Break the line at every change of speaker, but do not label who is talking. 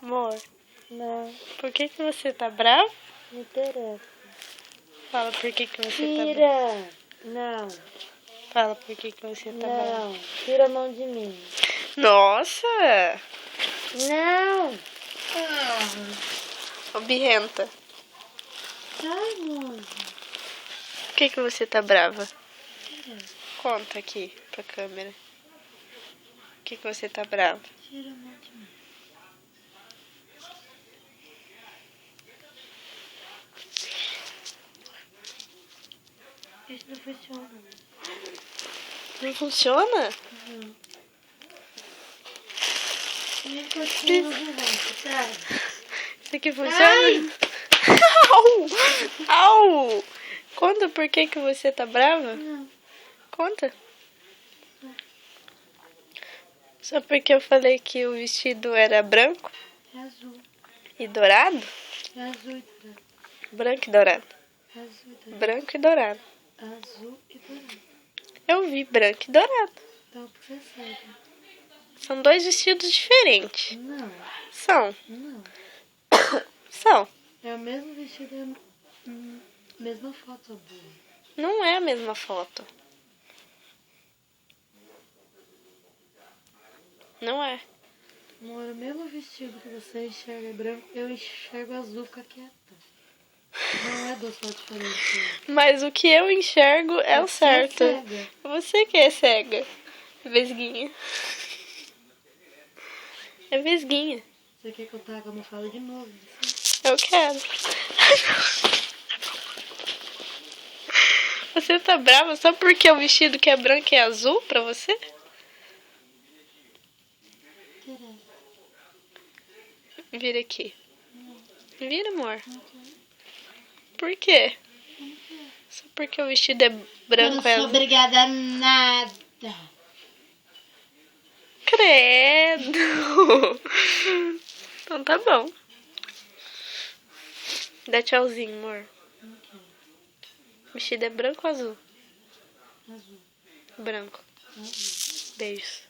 Amor,
Não,
por que você tá bravo?
não interessa.
Fala por que você tá bravo.
Tira! Não,
Fala por que você tá bravo.
não. Tira a mão de mim.
Nossa!
Não!
Ô, birrenta.
Sai, moça.
Por que você tá brava? Conta aqui pra câmera. Por que você tá brava?
Tira a mão de mim. Isso não funciona.
Não funciona?
Não. Não funciona, sai.
Isso aqui funciona? Au! Au! Conta por que você tá brava?
Não.
Conta. Só porque eu falei que o vestido era branco
É azul.
e dourado?
É azul e dourado.
Branco e dourado.
É azul e dourado.
Branco e dourado.
Azul e dourado.
Eu vi branco e dourado.
Então, por que cega?
São dois vestidos diferentes.
Não.
São.
Não.
São.
É o mesmo vestido, mesma foto, burro.
Não é a mesma foto. Não é.
Amor, o mesmo vestido que você enxerga branco, eu enxergo azul, fica quieta. Não é duas fotos diferentes.
Mas o que eu enxergo é o
Você
certo.
é cega.
Você que é cega. Vesguinha. É vesguinha.
Você quer que eu taque uma fala de novo?
Eu quero. Você tá brava só porque o vestido que é branco é azul pra você?
Interessa.
Vira aqui. Vira, amor. Por quê? Só porque o vestido é branco é azul?
Obrigada a nada.
Credo. Então tá bom. Dá tchauzinho, amor. O vestido é branco ou azul?
Azul.
Branco.
Azul.
Beijos.